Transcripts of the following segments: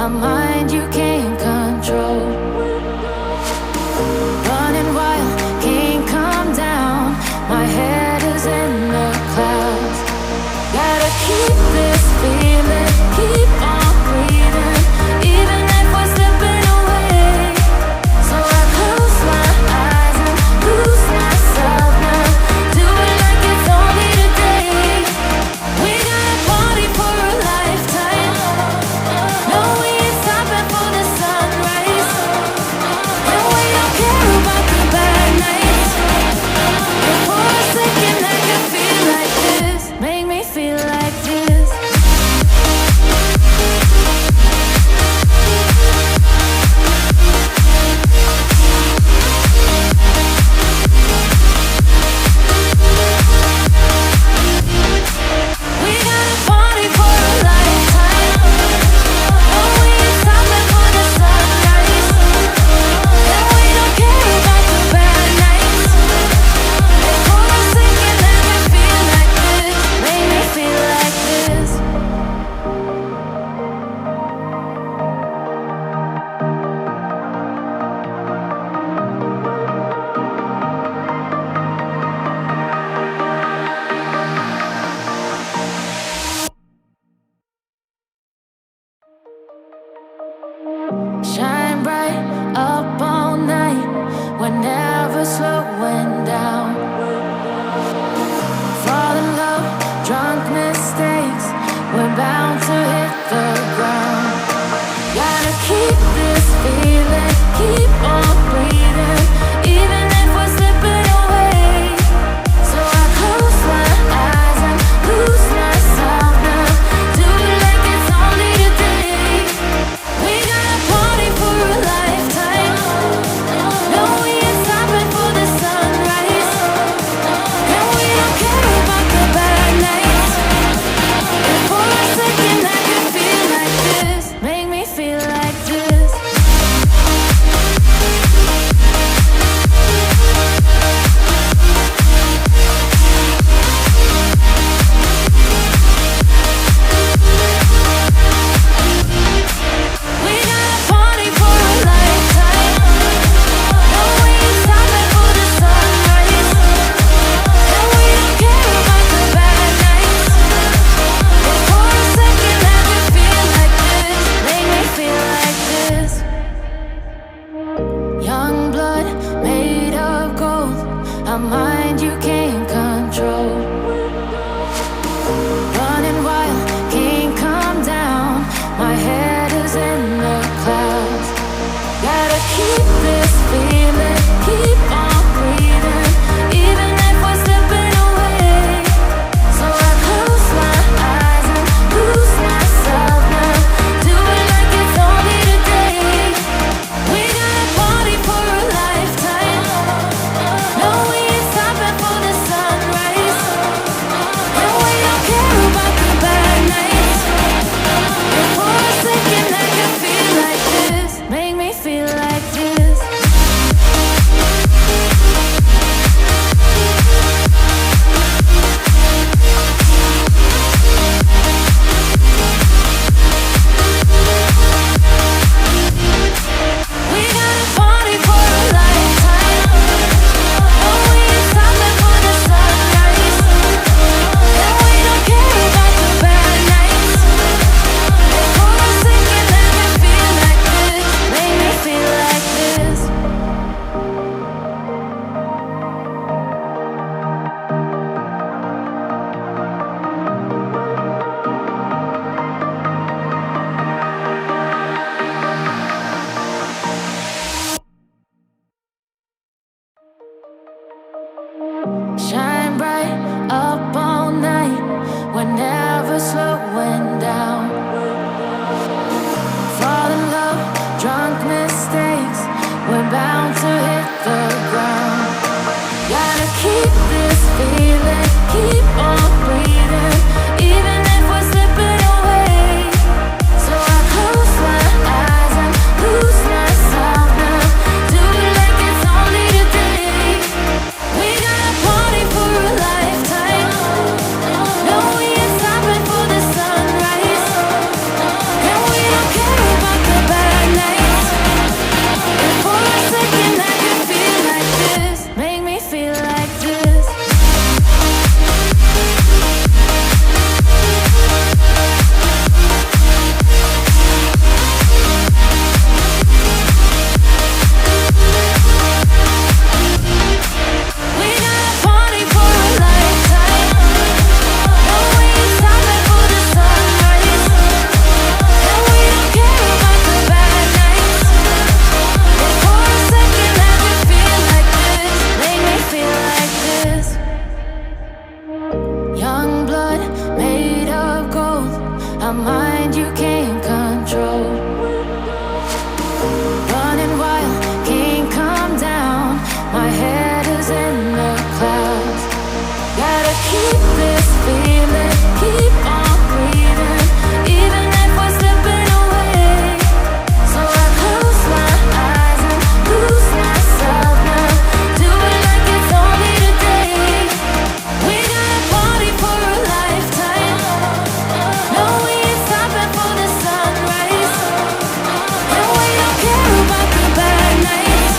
my mind you can't control. Running wild, can't come down. My head is in the clouds. Gotta keep this feeling, keep on breathing, even if we're slipping away. So I close my eyes and lose myself now. Do it like it's only today. We got a party for a lifetime. No, we ain't stopping for the sunrise. And we don't care about the bad nights. And for a second I can feel like this. Make me feel like this. We got a party for a lifetime. No, we ain't stopping for the sunrise. And we don't care about the bad nights. And for a second I can feel like this. Make me feel like this. Shine bright up all night. We're never slowing down. Fall in love, drunk mistakes. We're bound to hit the ground. Gotta keep this feeling, keep on breathing, even if we're slipping away. So I close my eyes and lose myself now. Do it like it's only today. We got a party for a mind you can't control. Running wild, can't come down. My head is in the clouds. Gotta keep this feeling, keep on breathing, even if we're slipping away. So I close my eyes and lose myself now. Do it like it's only today. We got a party for a lifetime. No, we ain't stopping for the sunrise. And we don't care about the bad nights.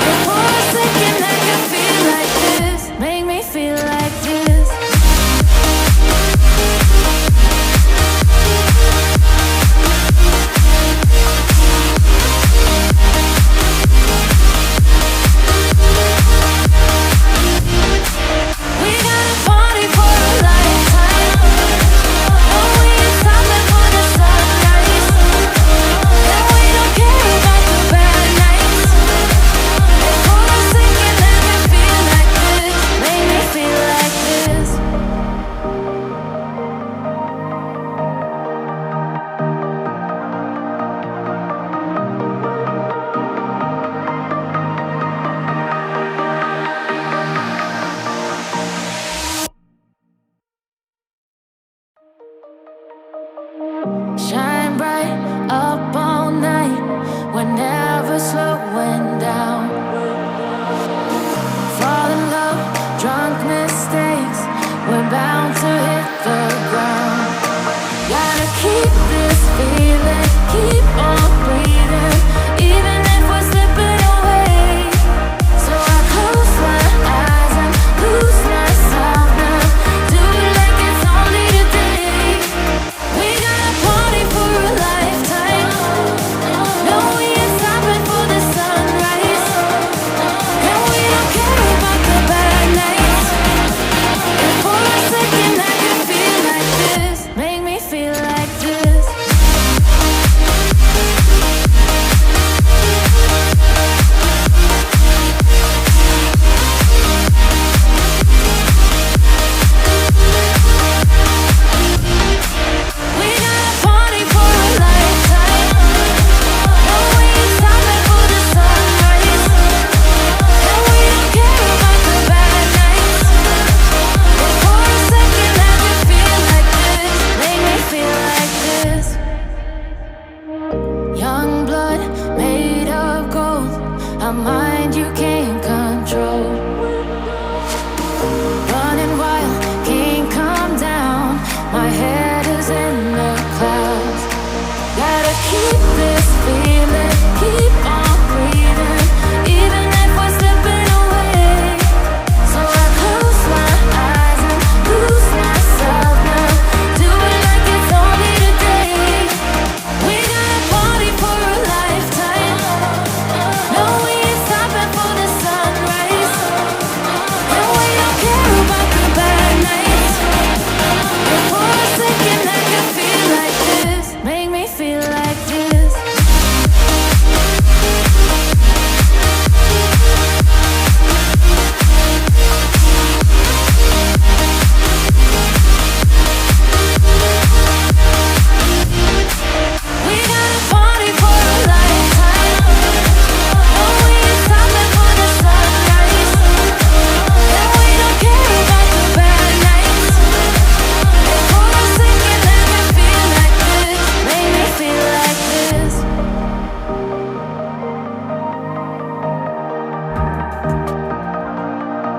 And for a second I can feel like this. Make me feel like this. We got a party for a lifetime. No, we ain't stopping for the sunrise. And we don't care about the bad nights. And for a second I can feel like this. Make me feel like this. Shine bright up all night. We're never slowing down. Fall in love, drunk mistakes. We're bound to hit the ground. Gotta keep this feeling, keep on